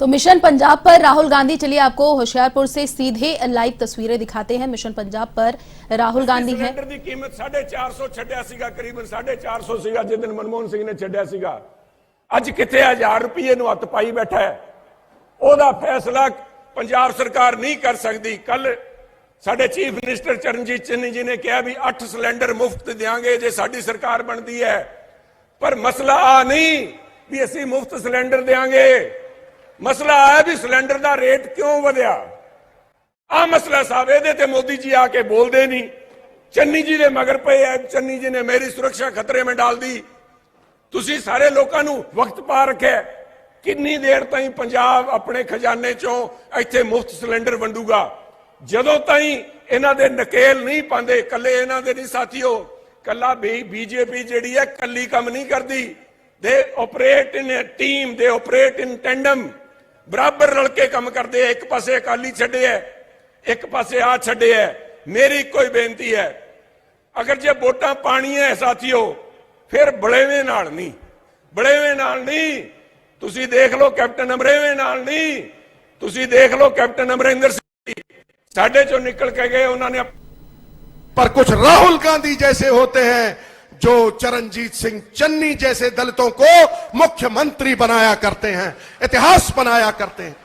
तो मिशन पंजाब पर राहुल गांधी, चलिए आपको होशियारपुर से सीधे लाइव तस्वीरें दिखाते हैं। मिशन पंजाब पर राहुल गांधी है। सिलेंडर की कीमत 450 ਛੱਡਿਆ ਸੀਗਾ, ਕਰੀਬਨ 450 ਸੀਗਾ ਜਿਸ ਦਿਨ ਮਨਮੋਹਨ ਸਿੰਘ ਨੇ ਛੱਡਿਆ ਸੀਗਾ। ਅੱਜ ਕਿੱਥੇ 1000 ਰੁਪਏ ਨੂੰ ਹੱਥ ਪਾਈ ਬੈਠਾ ਹੈ। ਉਹਦਾ ਫੈਸਲਾ ਪੰਜਾਬ ਸਰਕਾਰ ਨਹੀਂ ਕਰ ਸਕਦੀ। ਕੱਲ ਸਾਡੇ ਚੀਫ ਮਿਨਿਸਟਰ ਚਰਨਜੀਤ ਚੰਨੀ ਜੀ ਨੇ ਕਿਹਾ ਵੀ 8 ਸਿਲੰਡਰ ਮੁਫਤ ਦੇਵਾਂਗੇ ਜੇ ਸਾਡੀ ਸਰਕਾਰ ਬਣਦੀ ਹੈ। ਪਰ ਮਸਲਾ ਆ ਨਹੀਂ ਵੀ ਅਸੀਂ ਮੁਫਤ ਸਿਲੰਡਰ ਦੇਵਾਂਗੇ, ਮਸਲਾ ਹੈ ਵੀ ਸਿਲੰਡਰ ਦਾ ਰੇਟ ਕਿਉਂ ਵਧਿਆ। ਆ ਮਸਲਾ ਸਾਹਿਬ ਇਹਦੇ ਤੇ ਮੋਦੀ ਜੀ ਆ ਕੇ ਬੋਲਦੇ ਨਹੀਂ। ਚੰਨੀ ਜੀ ਦੇ ਮਗਰ ਪਏ ਐ। ਚੰਨੀ ਜੀ ਨੇ ਮੇਰੀ ਸੁਰੱਖਿਆ ਖਤਰੇ में डाल दी। ਤੁਸੀਂ ਸਾਰੇ ਲੋਕਾਂ ਨੂੰ ਵਕਤ ਪਾ ਰੱਖਿਆ। ਕਿੰਨੀ ਦੇਰ ਤਾਈਂ ਪੰਜਾਬ ਆਪਣੇ ਖਜ਼ਾਨੇ ਚੋਂ ਇੱਥੇ ਮੁਫਤ ਸਿਲੰਡਰ ਵੰਡੂਗਾ। ਜਦੋਂ ਤਾਈਂ ਇਹਨਾਂ ਦੇ ਨਕੇਲ ਨਹੀਂ ਪਾਉਂਦੇ, ਕੱਲੇ ਇਹਨਾਂ ਦੇ ਨਹੀਂ ਸਾਥੀਓ, ਕੱਲਾ ਬੀਜੇਪੀ ਜਿਹੜੀ ਹੈ ਕੱਲੀ ਕੰਮ ਨਹੀਂ ਕਰਦੀ। ਦੇ ਆਪਰੇਟ ਇਨ ਟੀਮ, ਦੇ ਆਪਰੇਟ ਇਨ ਟੈਂਡਮ, ਬਰਾਬਰ ਰਲ ਕੇ ਕੰਮ ਕਰਦੇ ਆ। ਇੱਕ ਪਾਸੇ ਅਕਾਲੀ ਛੱਡਿਆ, ਇੱਕ ਪਾਸੇ ਆ ਛੱਡਿਆ। ਮੇਰੀ ਕੋਈ ਬੇਨਤੀ ਹੈ, ਅਗਰ ਜੇ ਵੋਟਾਂ ਪਾਣੀਆਂ ਸਾਥੀਓ ਫਿਰ ਬੜੇਵੇਂ ਨਾਲ ਨਹੀਂ, ਬੜੇਵੇਂ ਨਾਲ ਨਹੀਂ। ਤੁਸੀਂ ਦੇਖ ਲਓ ਕੈਪਟਨ ਅਮਰੇਵੇਂ ਨਾਲ ਨਹੀਂ, ਤੁਸੀਂ ਦੇਖ ਲਓ ਕੈਪਟਨ ਅਮਰਿੰਦਰ ਸਿੰਘ साढ़े चो निकल के गए। उन्होंने पर कुछ राहुल गांधी जैसे होते हैं जो चरणजीत सिंह चन्नी जैसे दलितों को मुख्यमंत्री बनाया करते हैं, इतिहास बनाया करते हैं।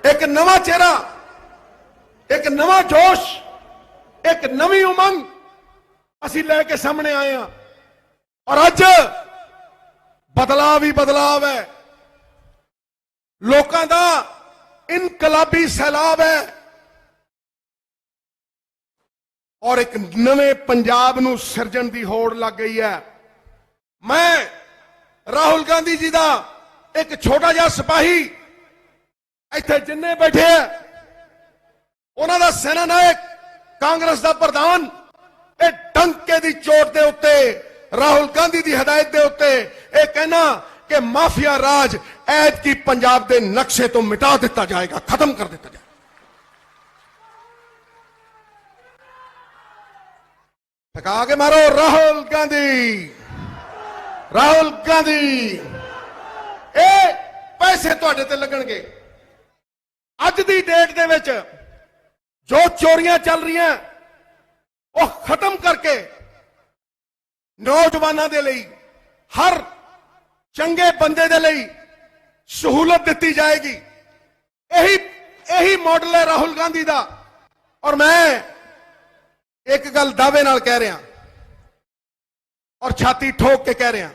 एक नवा चेहरा, एक नवा जोश, एक नवी उमंग असी लेके सामने आए हैं। और अज बदलाव ही बदलाव है। लोगों का इनकलाबी सैलाब है और एक नवे पंजाब नूं सिरजण दी होड़ लग गई है। मैं राहुल गांधी जी का एक छोटा जिहा सिपाही इत्थे जिन्ने बैठे है, उन्हां दा सेना नायक, कांग्रेस का प्रधान, ये डंके की चोट के उत्ते राहुल गांधी की हदायत के उत्ते ये कहना कि माफिया राज ऐद की पंजाब के नक्शे तो मिटा दिता जाएगा, खत्म कर दिता जाएगा। थका के मारो राहुल गांधी, राहुल गांधी। ए पैसे तुहाडे ते लगणगे। अज दी डेट दे विच जो चोरियां चल रही हैं वो खत्म करके नौजवानों के लिए, हर चंगे बंदे दे लई सहूलत दी जाएगी। यही मॉडल है राहुल गांधी का। और मैं एक गल दावे नाल कह रहा और छाती ठोक के कह रहा,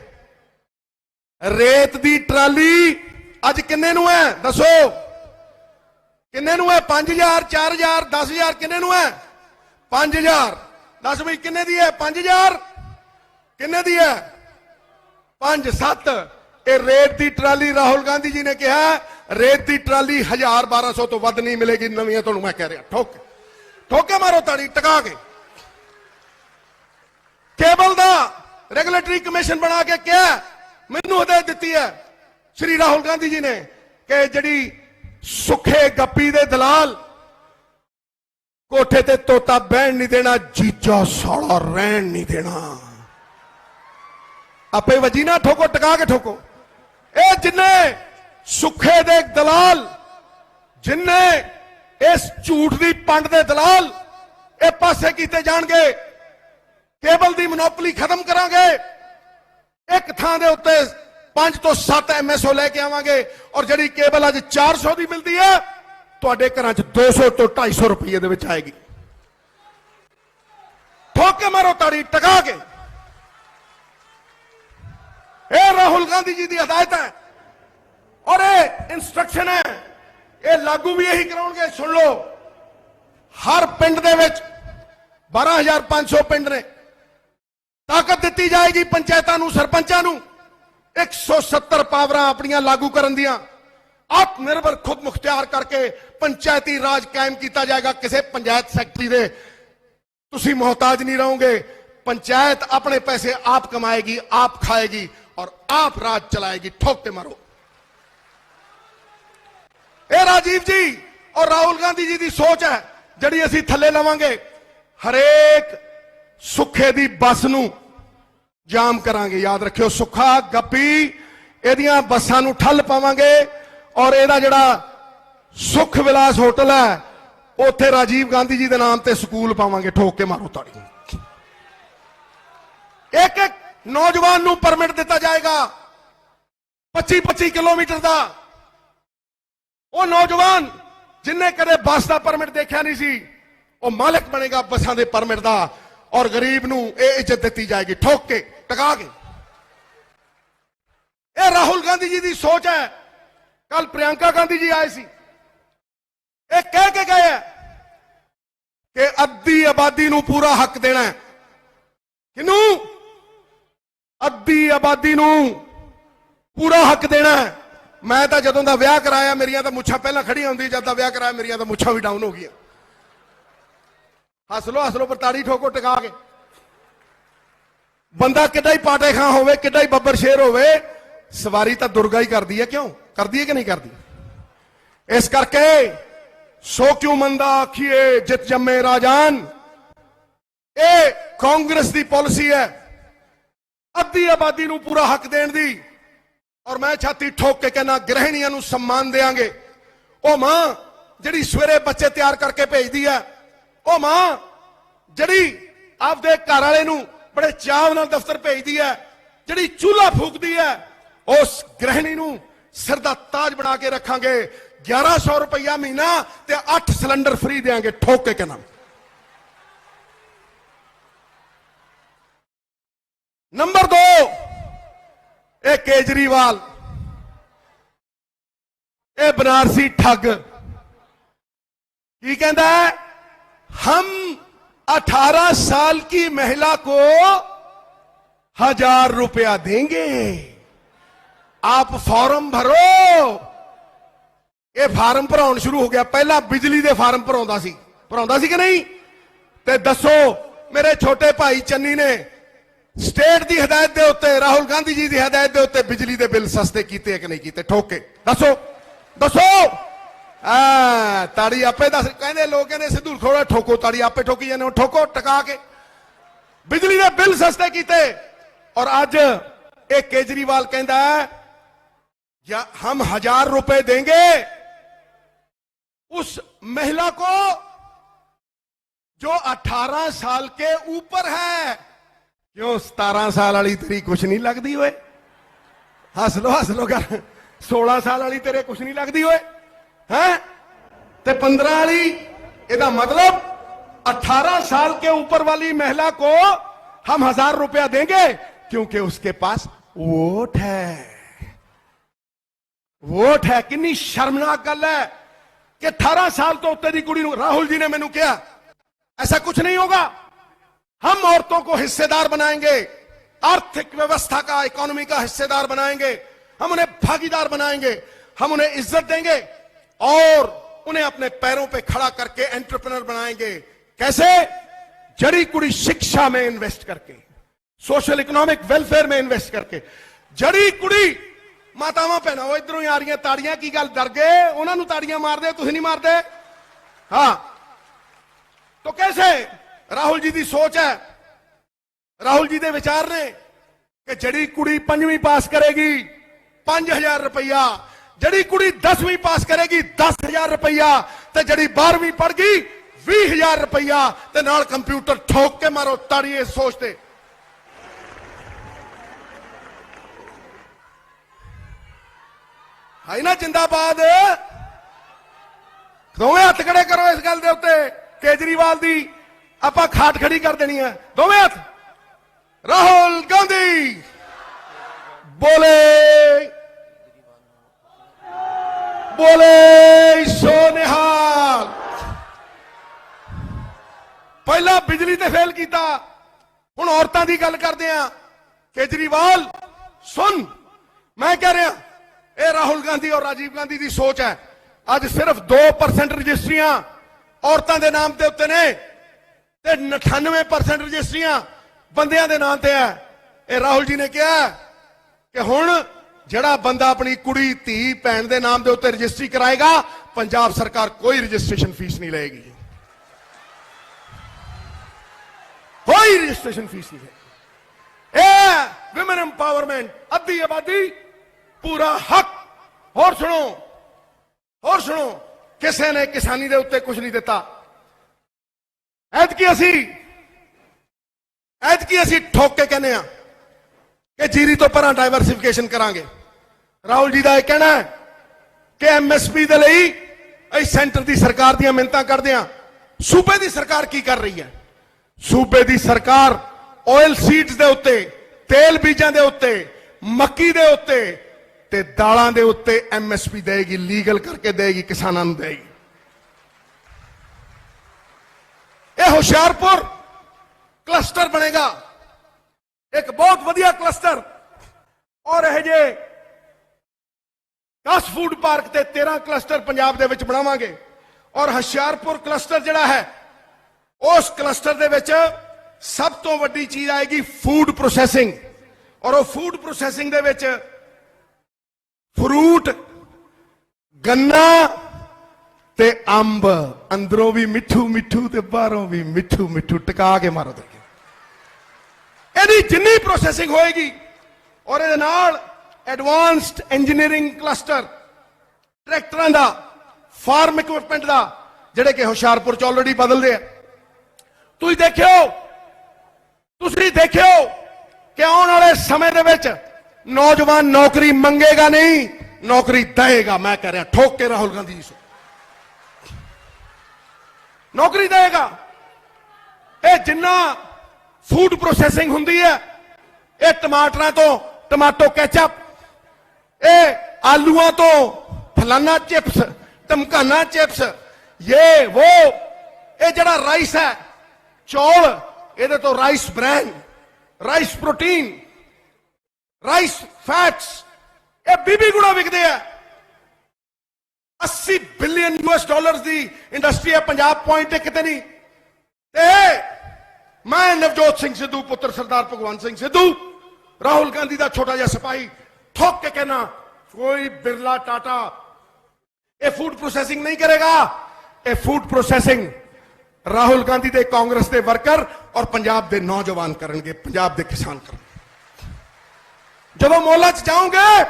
रेत दी ट्राली अज किन्ने नूं है दसो, किन्ने नूं है? 5000, 4000, 10000, किन्ने नूं है? 5000। दस बई किन्ने दी है? 5000। किन्ने दी है? 5-7। ये रेत की ट्राली राहुल गांधी जी ने कहा रेत की ट्राली 1000-1200 तो वध नहीं मिलेगी नवी। तो मैं कह रहा ठोक ठोके मारो ताड़ी टका के। केबल का रेगुलेटरी कमीशन बना के क्या मैनू हदायत दी है श्री राहुल गांधी जी ने कि जी सुखे गप्पी दे दलाल कोठे ते तोता बहन नहीं देना, जीजा साड़ा रहन नहीं देना। आपे वजी ना ठोको, टका के ठोको। ए जिन्ने सुखे दे दलाल, जिन्ने इस झूठ दी पंड दे दलाल ए पासे कीते जाणगे। केबल दी मोनोपली खत्म करांगे। एक थां दे उत्ते 5 तो 7 MSO लेके आवांगे और जिहड़ी केबल अज 400 दी मिलदी है तुहाडे घरां च 200 तो 250 रुपए दे विच आएगी। ठोक के मारो ताड़ी टका के। ये राहुल गांधी जी की हदायत है और ये इंस्ट्रक्शन है। ये लागू भी यही कराउणगे। सुन लो, हर पिंड दे विच 12500 पिंड ने, ताकत दी जाएगी पंचायतां नूं, सरपंचां नूं 170 पावरां अपनियां लागू करन दियां। आत्मनिर्भर खुद मुख्तियार करके पंचायती राज कायम किया जाएगा। किसी पंचायत सैकटरी दे तुसीं मोहताज नहीं रहोगे। पंचायत अपने पैसे आप कमाएगी, आप खाएगी और आप राज चलाएगी। ठोकते मारो। ए राजीव जी और राहुल गांधी जी की सोच है जड़ी असी थले लवांगे। हरेक सुखे दी बस नूं ਜਾਮ ਕਰਾਂਗੇ। ਯਾਦ ਰੱਖਿਓ, ਸੁੱਖਾ ਗੱਪੀ ਇਹਦੀਆਂ ਬੱਸਾਂ ਨੂੰ ਠੱਲ ਪਾਵਾਂਗੇ ਔਰ ਇਹਦਾ ਜਿਹੜਾ ਸੁਖ ਵਿਲਾਸ ਹੋਟਲ ਹੈ ਉੱਥੇ ਰਾਜੀਵ ਗਾਂਧੀ ਜੀ ਦੇ ਨਾਮ ਤੇ ਸਕੂਲ ਪਾਵਾਂਗੇ। ਠੋਕ ਕੇ ਮਾਰੋ ਤਾੜੀ। ਇੱਕ ਇੱਕ ਨੌਜਵਾਨ ਨੂੰ ਪਰਮਿਟ ਦਿੱਤਾ ਜਾਏਗਾ 25-25 ਕਿਲੋਮੀਟਰ ਦਾ। ਉਹ ਨੌਜਵਾਨ ਜਿਨਨੇ ਕਦੇ ਬੱਸ ਦਾ ਪਰਮਿਟ ਦੇਖਿਆ ਨਹੀਂ ਸੀ ਉਹ ਮਾਲਕ ਬਣੇਗਾ ਬੱਸਾਂ ਦੇ ਪਰਮਿਟ ਦਾ ਔਰ ਗਰੀਬ ਨੂੰ ਇਹ ਇੱਜ਼ਤ ਦਿੱਤੀ ਜਾਏਗੀ ਠੋਕ ਕੇ ਟਕਾ ਕੇ। ਇਹ ਰਾਹੁਲ ਗਾਂਧੀ ਜੀ ਦੀ ਸੋਚ ਹੈ। ਕੱਲ ਪ੍ਰਿयंका ਗਾਂਧੀ ਜੀ ਆਏ ਸੀ, ਇਹ ਕਹਿ ਕੇ ਗਏ ਕਿ ਅੱਧੀ ਆਬਾਦੀ ਨੂੰ ਪੂਰਾ ਹੱਕ ਦੇਣਾ ਹੈ। ਕਿਹਨੂੰ? ਅੱਧੀ ਆਬਾਦੀ ਨੂੰ ਪੂਰਾ ਹੱਕ ਦੇਣਾ ਹੈ। ਮੈਂ ਤਾਂ ਜਦੋਂ ਦਾ ਵਿਆਹ ਕਰਾਇਆ ਮੇਰੀਆਂ ਤਾਂ ਮੁੱਛਾਂ ਪਹਿਲਾਂ ਖੜੀਆਂ ਹੁੰਦੀ, ਜਦ ਦਾ ਵਿਆਹ ਕਰਾਇਆ ਮੇਰੀਆਂ ਤਾਂ ਮੁੱਛਾਂ ਵੀ ਡਾਊਨ ਹੋ ਗਈਆਂ। ਹੱਸ ਲੋ ਪਰ ਤਾੜੀ ਠੋਕੋ ਟਿਕਾ ਕੇ। ਬੰਦਾ ਕਿੱਡਾ ਹੀ ਪਾਟੇ ਖਾਂ ਹੋਵੇ, ਕਿੱਡਾ ਹੀ ਬੱਬਰ ਸ਼ੇਰ ਹੋਵੇ, ਸਵਾਰੀ ਤਾਂ ਦੁਰਗਾ ਹੀ ਕਰਦੀ ਹੈ। ਕਿਉਂ ਕਰਦੀ ਹੈ ਕਿ ਨਹੀਂ ਕਰਦੀ? ਇਸ ਕਰਕੇ ਸੋ ਕਿਉਂ ਮੰਦਾ ਆਖੀਏ ਜਿਤ ਜੰਮੇ ਰਾਜਾਨ, ਇਹ ਕਾਂਗਰਸ ਦੀ ਪਾਲਿਸੀ ਹੈ ਅੱਧੀ ਆਬਾਦੀ ਨੂੰ ਪੂਰਾ ਹੱਕ ਦੇਣ ਦੀ। ਔਰ ਮੈਂ ਛਾਤੀ ਠੋਕ ਕੇ ਕਹਿਣਾ ਗ੍ਰਹਿਣੀਆਂ ਨੂੰ सम्मान ਦੇਾਂਗੇ। ਉਹ ਮਾਂ ਜਿਹੜੀ ਸਵੇਰੇ ਬੱਚੇ ਤਿਆਰ ਕਰਕੇ ਭੇਜਦੀ ਹੈ, ਉਹ ਮਾਂ ਜਿਹੜੀ ਆਪਦੇ ਘਰ ਵਾਲੇ ਨੂੰ ਬੜੇ ਚਾਅ ਨਾਲ ਦਫ਼ਤਰ ਭੇਜਦੀ ਹੈ, ਜਿਹੜੀ ਚੁੱਲ੍ਹਾ ਫੂਕਦੀ ਹੈ, ਉਸ ਗ੍ਰਹਿਣੀ ਨੂੰ ਸਿਰ ਦਾ ਤਾਜ ਬਣਾ ਕੇ ਰੱਖਾਂਗੇ। 1100 ਰੁਪਇਆ ਮਹੀਨਾ ਤੇ 8 ਸਿਲੰਡਰ ਫ੍ਰੀ ਦੇਾਂਗੇ। ਠੋਕ ਕੇ ਕਹਿਣਾ। नंबर 2, ਇਹ केजरीवाल, ਇਹ बनारसी ठग की कहता है, हम 18 साल की महिला को 1000 रुपया देंगे, आप फॉर्म भरो। ਇਹ ਫਾਰਮ ਭਰਾਉਣ ਸ਼ੁਰੂ ਹੋ ਗਿਆ। ਪਹਿਲਾਂ ਬਿਜਲੀ ਦੇ ਫਾਰਮ ਭਰਾਉਂਦਾ ਸੀ ਕਿ ਨਹੀਂ? ਤੇ ਦੱਸੋ ਮੇਰੇ ਛੋਟੇ ਭਾਈ ਚੰਨੀ ਨੇ ਸਟੇਟ ਦੀ ਹਦਾਇਤ ਦੇ ਉੱਤੇ, ਰਾਹੁਲ ਗਾਂਧੀ ਜੀ ਦੀ ਹਦਾਇਤ ਦੇ ਉੱਤੇ ਬਿਜਲੀ ਦੇ ਬਿੱਲ ਸਸਤੇ ਕੀਤੇ ਕਿ ਨਹੀਂ ਕੀਤੇ? ਠੋਕ ਕੇ ਦੱਸੋ। ਤਾੜੀ ਆਪੇ ਦੱਸ। ਕਹਿੰਦੇ ਲੋਕ ਕਹਿੰਦੇ ਸਿੱਧੂ ਥੋੜਾ ਠੋਕੋ ਤਾੜੀ, ਆਪੇ ਠੋਕੀ ਜਾਂਦੇ ਹੋ। ਠੋਕੋ ਟਕਾ ਕੇ। ਬਿਜਲੀ ਦੇ ਬਿੱਲ ਸਸਤੇ ਕੀਤੇ। और आज एक केजरीवाल कहता है या हम 1000 रुपए देंगे उस महिला को जो 18 साल के ऊपर है। क्यों 17 साल वाली तेरी कुछ नहीं लगती हुए? हंस लो कर 16 साल वाली तेरे कुछ नहीं लगती हुए हैं ते 15 वाली। ਇਹਦਾ मतलब 18 साल के ऊपर वाली महिला को हम 1000 रुपया देंगे क्योंकि उसके पास वोट है। वोट है। कितनी शर्मनाक गल है कि 18 साल तो उत्ते दी कुड़ी। राहुल जी ने मैनू कहा ऐसा कुछ नहीं होगा, हम औरतों को हिस्सेदार बनाएंगे, आर्थिक व्यवस्था का, इकोनॉमी का हिस्सेदार बनाएंगे, हम उन्हें भागीदार बनाएंगे, हम उन्हें इज्जत देंगे और उन्हें अपने पैरों पे खड़ा करके एंटरप्रेन्योर बनाएंगे। कैसे? जड़ी कुड़ी शिक्षा में इन्वेस्ट करके, सोशल इकोनॉमिक वेलफेयर में इन्वेस्ट करके। जड़ी कुड़ी मातावां भैणां वो इधरों ही आ रही ताड़ियां की गल डर गए, उन्होंने ताड़ियां मार दे, तुसीं नहीं मारदे? हाँ तो कैसे? राहुल जी की सोच है, राहुल जी के विचार ने कि जड़ी कुड़ी 5वीं पास करेगी 5000 रुपया, जड़ी कुड़ी 10वीं पास करेगी 10,000 रुपया, ते जड़ी 12वीं पढ़ गई 20,000 रुपया, ते नाल कंप्यूटर। ठोक के मारो ताड़ी इस सोचते। है ना जिंदाबाद? दोवें हथ खड़े करो इस गल दे उत्ते। केजरीवाल दी आपां खाट खड़ी कर देनी है। दोवें हथ। राहुल गांधी बोले बोले सो निहाल। पहला बिजली ते फेल किया, हुण औरतां दी गल करदे आ। केजरीवाल सुन, मैं कह रहा ये राहुल गांधी और राजीव गांधी की सोच है। आज सिर्फ 2% रजिस्ट्रियां औरतां दे नाम ते उत्ते ने ते 98% रजिस्ट्रियां बंदियां दे नाम ते है। ये राहुल जी ने कहा कि हुण ਜਿਹੜਾ ਬੰਦਾ ਆਪਣੀ ਕੁੜੀ ਧੀ ਭੈਣ ਦੇ ਨਾਮ ਦੇ ਉੱਤੇ ਰਜਿਸਟਰੀ ਕਰਾਏਗਾ, ਪੰਜਾਬ ਸਰਕਾਰ ਕੋਈ ਰਜਿਸਟ੍ਰੇਸ਼ਨ ਫੀਸ ਨਹੀਂ ਲਏਗੀ। कोई रजिस्ट्रेशन फीस नहीं है। ਵਿਮਨ ਐਮਪਾਵਰਮੈਂਟ, ਅੱਧੀ ਆਬਾਦੀ ਪੂਰਾ ਹੱਕ। ਹੋਰ ਸੁਣੋ, ਕਿਸੇ ਨੇ ਕਿਸਾਨੀ ਦੇ ਉੱਤੇ ਕੁਝ ਨਹੀਂ ਦਿੱਤਾ। ਐਤਕੀ ਅਸੀਂ ਠੋਕ ਕੇ ਕਹਿੰਦੇ ਆ ਕਿ ਜੀਰੀ ਤੋਂ ਪਰਾਂ ਡਾਈਵਰਸਿਫਿਕੇਸ਼ਨ ਕਰਾਂਗੇ। ਰਾਹੁਲ ਜੀ ਦਾ ਇਹ ਕਹਿਣਾ ਹੈ ਕਿ ਐਮਐਸਪੀ ਦੇ ਲਈ ਅਸੀਂ ਸੈਂਟਰ ਦੀ ਸਰਕਾਰ ਦੀਆਂ ਮਿੰਨਤਾਂ ਕਰਦੇ ਆ। ਸੂਬੇ ਦੀ ਸਰਕਾਰ ਕੀ ਕਰ ਰਹੀ ਹੈ? ਸੂਬੇ ਦੀ ਸਰਕਾਰ ਆਇਲ ਸੀਡਸ ਦੇ ਉੱਤੇ, ਤੇਲ ਬੀਜਾਂ ਦੇ ਉੱਤੇ, ਮੱਕੀ ਦੇ ਉੱਤੇ ਤੇ ਦਾਲਾਂ ਦੇ ਉੱਤੇ ਐਮਐਸਪੀ ਦੇਗੀ, ਲੀਗਲ ਕਰਕੇ ਦੇਗੀ, ਕਿਸਾਨਾਂ ਨੂੰ ਦੇਗੀ। ਇਹ ਹੁਸ਼ਿਆਰਪੁਰ ਕਲਸਟਰ ਬਣੇਗਾ, ਇੱਕ ਬਹੁਤ ਵਧੀਆ ਕਲਸਟਰ। ਔਰ ਇਹ ਜੇ 10 ਫੂਡ ਪਾਰਕ ਤੇ 13 ਕਲਸਟਰ ਪੰਜਾਬ ਦੇ ਵਿੱਚ ਬਣਾਵਾਂਗੇ। ਔਰ ਹੁਸ਼ਿਆਰਪੁਰ ਕਲਸਟਰ ਜਿਹੜਾ ਹੈ, ਉਸ ਕਲਸਟਰ ਦੇ ਵਿੱਚ ਸਭ ਤੋਂ ਵੱਡੀ ਚੀਜ਼ ਆਏਗੀ ਫੂਡ ਪ੍ਰੋਸੈਸਿੰਗ। ਔਰ ਉਹ ਫੂਡ ਪ੍ਰੋਸੈਸਿੰਗ ਦੇ ਵਿੱਚ ਫਰੂਟ, ਗੰਨਾ ਤੇ ਅੰਬ, ਅੰਦਰੋਂ ਵੀ ਮਿੱਠੂ ਮਿੱਠੂ ਤੇ ਬਾਹਰੋਂ ਵੀ ਮਿੱਠੂ ਮਿੱਠੂ, ਟਿਕਾ ਕੇ ਮਾਰੋ ਤੇ ਇਹਦੀ ਜਿੰਨੀ ਪ੍ਰੋਸੈਸਿੰਗ ਹੋਏਗੀ। ਔਰ ਇਹਦੇ ਨਾਲ ਐਡਵਾਂਸਡ ਇੰਜੀਨੀਅਰਿੰਗ ਕਲਸਟਰ, ਟਰੈਕਟਰਾਂ ਦਾ, ਫਾਰਮ ਇਕਵਿਪਮੈਂਟ ਦਾ, ਜਿਹੜੇ ਕਿ ਹੁਸ਼ਿਆਰਪੁਰ ਚ ਆਲਰੇਡੀ ਬਦਲਦੇ ਆ। ਤੁਸੀਂ ਦੇਖਿਓ ਕਿ ਆਉਣ ਵਾਲੇ ਸਮੇਂ ਦੇ ਵਿੱਚ ਨੌਜਵਾਨ ਨੌਕਰੀ ਮੰਗੇਗਾ ਨਹੀਂ, ਨੌਕਰੀ ਦੇਗਾ। ਮੈਂ ਕਹਿ ਰਿਹਾ ਠੋਕ ਕੇ ਰਾਹੁਲ ਗਾਂਧੀ ਜੀ ਨੌਕਰੀ ਦੇਗਾ। ਇਹ ਜਿੰਨਾ ਫੂਡ ਪ੍ਰੋਸੈਸਿੰਗ ਹੁੰਦੀ ਹੈ, ਇਹ ਟਮਾਟਰਾਂ ਤੋਂ ਟਮਾਟੋ ਕੈਚਅਪ, ਇਹ ਆਲੂਆਂ ਤੋਂ ਫਲਾਨਾ ਚਿਪਸ, ਟਮਕਾਨਾ ਚਿਪਸ, ਇਹ वो, ਇਹ ਜਿਹੜਾ ਰਾਈਸ ਹੈ, ਚੌਲ, ਇਹਦੇ ਤੋਂ rice bran, rice protein, rice fats, ਇਹ 20 ਗੁਣਾ ਵਿਕਦੇ ਆ। 80 ਬਿਲੀਅਨ US ਦੀ ਇੰਡਸਟਰੀ ਹੈ ਪੰਜਾਬ, ਪੁਆਇੰਟ ਕਿਤੇ ਨਹੀਂ। ਤੇ ਮੈਂ ਨਵਜੋਤ ਸਿੰਘ ਸਿੱਧੂ, ਪੁੱਤਰ ਸਰਦਾਰ ਭਗਵੰਤ ਸਿੰਘ ਸਿੱਧੂ, ਰਾਹੁਲ ਗਾਂਧੀ ਦਾ ਛੋਟਾ ਜਿਹਾ ਸਿਪਾਹੀ, ਠੋਕ ਕੇ ਕਹਿਣਾ ਕੋਈ ਬਿਰਲਾ ਟਾਟਾ ਇਹ ਫੂਡ ਪ੍ਰੋਸੈਸਿੰਗ ਨਹੀਂ ਕਰੇਗਾ। ਇਹ ਫੂਡ ਪ੍ਰੋਸੈਸਿੰਗ ਰਾਹੁਲ ਗਾਂਧੀ ਦੇ ਕਾਂਗਰਸ ਦੇ ਵਰਕਰ ਔਰ ਪੰਜਾਬ ਦੇ ਨੌਜਵਾਨ ਕਰਨਗੇ, ਪੰਜਾਬ ਦੇ ਕਿਸਾਨ ਕਰਨਗੇ। ਜਦੋਂ ਮੌਲਾਂ 'ਚ ਜਾਓਗੇ,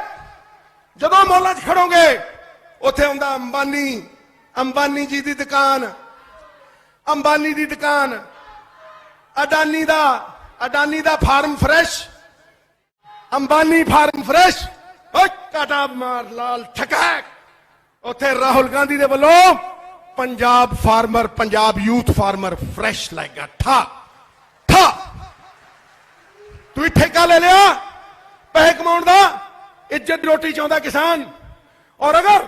ਜਦੋਂ ਮੌਲਾਂ 'ਚ ਖੜੋਗੇ, ਉੱਥੇ ਹੁੰਦਾ ਅੰਬਾਨੀ ਜੀ ਦੀ ਦੁਕਾਨ, ਅੰਬਾਨੀ ਦੀ ਦੁਕਾਨ, ਅਡਾਨੀ ਦਾ farm fresh, Ambani farm fresh, ਓਏ ਕਾਟਾ ਮਾਰ ਲਾਲ ਠਕੈਕ। ਉੱਥੇ ਰਾਹੁਲ ਗਾਂਧੀ ਦੇ ਵੱਲੋਂ Punjab farmer, Punjab youth farmer fresh ਲਾਏਗਾ। ਠਾ ਤੂੰ ਠੇਕਾ ਲੈ ਲਿਆ ਪੈਸੇ ਕਮਾਉਣ ਦਾ, ਇੱਜ਼ਤ ਰੋਟੀ ਚਾਹੁੰਦਾ ਕਿਸਾਨ। ਔਰ ਅਗਰ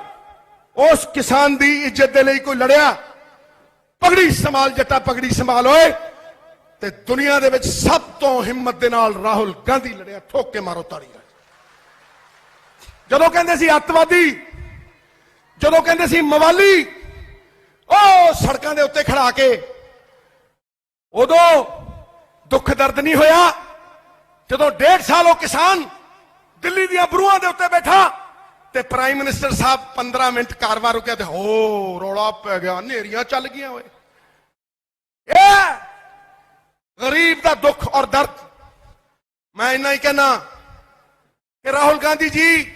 ਉਸ ਕਿਸਾਨ ਦੀ ਇੱਜ਼ਤ ਦੇ ਲਈ ਕੋਈ ਲੜਿਆ, ਪਗੜੀ ਸੰਭਾਲ ਜੱਟਾ, ਪਗੜੀ ਸੰਭਾਲ ਓਏ, ਤੇ ਦੁਨੀਆ ਦੇ ਵਿੱਚ ਸਭ ਤੋਂ ਹਿੰਮਤ ਦੇ ਨਾਲ ਰਾਹੁਲ ਗਾਂਧੀ ਲੜਿਆ। ਠੋਕ ਕੇ ਮਾਰੋ ਤਾੜੀ। ਜਦੋਂ ਕਹਿੰਦੇ ਸੀ ਅੱਤਵਾਦੀ, ਜਦੋਂ ਕਹਿੰਦੇ ਸੀ ਮਵਾਲੀ, ਉਹ ਸੜਕਾਂ ਦੇ ਉੱਤੇ ਖੜਾ ਕੇ, ਉਦੋਂ ਦੁੱਖ ਦਰਦ ਨਹੀਂ ਹੋਇਆ। ਜਦੋਂ 1.5 ਸਾਲ ਉਹ ਕਿਸਾਨ ਦਿੱਲੀ ਦੀਆਂ ਬਰੂਹਾਂ ਦੇ ਉੱਤੇ ਬੈਠਾ ਤੇ ਪ੍ਰਾਈਮ ਮਿਨਿਸਟਰ ਸਾਹਿਬ 15 ਮਿੰਟ ਕਾਰਵਾਈ ਰੁਕਿਆ ਤੇ ਹੋ ਰੌਲਾ ਪੈ ਗਿਆ, ਹਨੇਰੀਆਂ ਚੱਲ ਗਈਆਂ ਓਏ। ਇਹ ਗਰੀਬ ਦਾ ਦੁੱਖ ਔਰ ਦਰਦ। ਮੈਂ ਇੰਨਾ ਹੀ ਕਹਿਣਾ ਕਿ ਰਾਹੁਲ ਗਾਂਧੀ ਜੀ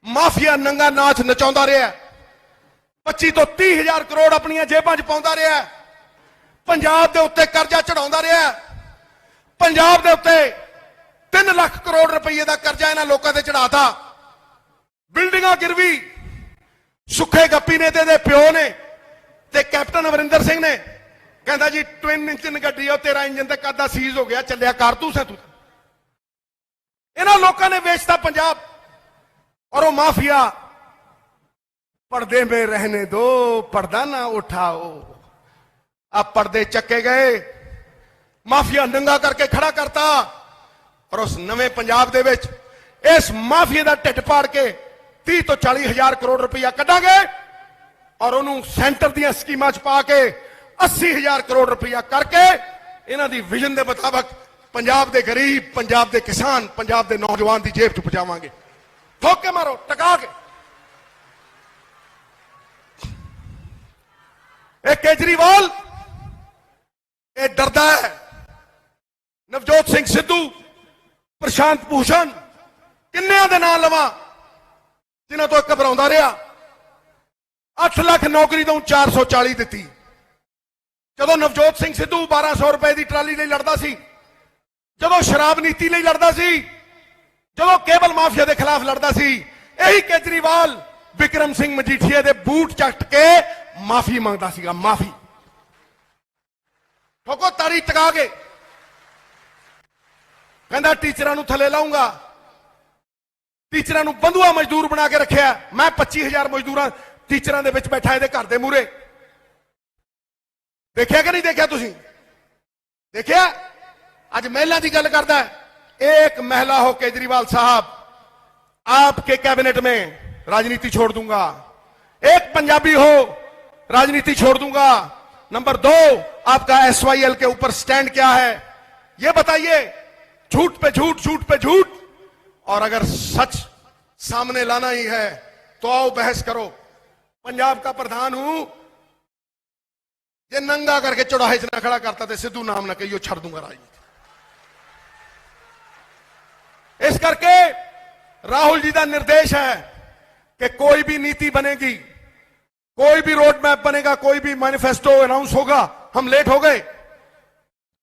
ਮਾਫੀਆ ਨੰਗਾ ਨਾਚ ਨਚਾਉਂਦਾ ਰਿਹਾ, 25 ਤੋਂ 30 ਹਜ਼ਾਰ ਕਰੋੜ ਆਪਣੀਆਂ ਜੇਬਾਂ 'ਚ ਪਾਉਂਦਾ ਰਿਹਾ, ਪੰਜਾਬ ਦੇ ਉੱਤੇ ਕਰਜ਼ਾ ਚੜਾਉਂਦਾ ਰਿਹਾ, ਪੰਜਾਬ ਦੇ ਉੱਤੇ 3 ਲੱਖ ਕਰੋੜ ਰੁਪਏ ਦਾ ਕਰਜ਼ਾ ਇਹਨਾਂ ਲੋਕਾਂ ਤੇ ਚੜਾਤਾ। ਬਿਲਡਿੰਗਾਂ ਗਿਰਵੀ, ਸੁੱਖੇ ਗੱਪੀ ਨੇ ਤੇ ਇਹਦੇ ਪਿਓ ਨੇ ਤੇ ਕੈਪਟਨ ਅਮਰਿੰਦਰ ਸਿੰਘ ਨੇ, ਕਹਿੰਦਾ ਜੀ ਟਵਿਨ ਇੰਜਨ ਗੱਡੀ ਆ, ਤੇਰਾ ਇੰਜਨ ਤੇ ਕਾਦਾ ਸੀਜ਼ ਹੋ ਗਿਆ, ਚੱਲਿਆ ਕਾਰਤੂਸ ਹੈ ਤੂੰ। ਇਹਨਾਂ ਲੋਕਾਂ ਨੇ ਵੇਚਤਾ ਪੰਜਾਬ। और वो माफिया पर्दे में रहने दो, पर्दा ना उठाओ। अब पर्दे चक्के गए, माफिया नंगा करके खड़ा करता और उस नवे पंजाब दे विच इस माफिया का ढिड पाड़ के 30 तो 40 हजार करोड़ रुपया कढ़ांगे और उन्होंने सेंटर दी स्कीमां च पा के 80 हजार करोड़ रुपया करके इन्हां दी विजन के मुताबिक पंजाब के गरीब, पंजाब के किसान, पंजाब के नौजवान की जेब च पहुंचावांगे। ठोक के मारो, टका के। केजरीवाल ये डरदा है, नवजोत सिंह सिद्धू ਪ੍ਰਸ਼ਾਂਤ ਭੂਸ਼ਣ, ਕਿੰਨਿਆਂ ਦੇ ਨਾਂ ਲਵਾਂ ਜਿਨ੍ਹਾਂ ਤੋਂ ਘਬਰਾਉਂਦਾ ਰਿਹਾ। 8 ਲੱਖ ਨੌਕਰੀ ਤੋਂ 440 ਦਿੱਤੀ। ਜਦੋਂ ਨਵਜੋਤ ਸਿੰਘ ਸਿੱਧੂ 1200 ਰੁਪਏ ਦੀ ਟਰਾਲੀ ਲਈ ਲੜਦਾ ਸੀ, ਜਦੋਂ ਸ਼ਰਾਬ ਨੀਤੀ ਲਈ ਲੜਦਾ ਸੀ, ਜਦੋਂ ਕੇਬਲ ਮਾਫੀਆ ਦੇ ਖਿਲਾਫ ਲੜਦਾ ਸੀ, ਇਹੀ ਕੇਜਰੀਵਾਲ ਵਿਕਰਮ ਸਿੰਘ ਮਜੀਠੀਆ ਦੇ ਬੂਟ ਚੱਟ ਕੇ ਮਾਫੀ ਮੰਗਦਾ ਸੀਗਾ। ਮਾਫੀ ਠੋਕੋ ਤਾੜੀ ਟਕਾ ਕੇ ਕਹਿੰਦਾ ਟੀਚਰਾਂ ਨੂੰ ਥੱਲੇ ਲਾਉਂਗਾ, ਟੀਚਰਾਂ ਨੂੰ ਬੰਧੂਆ ਮਜ਼ਦੂਰ ਬਣਾ ਕੇ ਰੱਖਿਆ। ਮੈਂ 25,000 ਮਜ਼ਦੂਰਾਂ ਟੀਚਰਾਂ ਦੇ ਵਿੱਚ ਬੈਠਾ ਇਹਦੇ ਘਰ ਦੇ ਮੂਹਰੇ। देखिया कि नहीं देखिया? तुसी देखिया? आज महिला की गल करता है। एक महिला हो केजरीवाल साहब, आपके कैबिनेट में राजनीति छोड़ दूंगा। एक पंजाबी हो, राजनीति छोड़ दूंगा। नंबर 2, आपका SYL के ऊपर स्टैंड क्या है ये बताइए। झूठ पे झूठ, झूठ पे झूठ। और अगर सच सामने लाना ही है तो आओ बहस करो। पंजाब का प्रधान हूं, ये नंगा करके चौराहे च ना खड़ा करता तो सिद्धू नाम ना कहियो, छड़ दूंगा राजनीति। इस करके राहुल जी का निर्देश है कि कोई भी नीति बनेगी, कोई भी रोड मैप बनेगा, कोई भी मैनिफेस्टो अनाउंस होगा, हम लेट हो गए,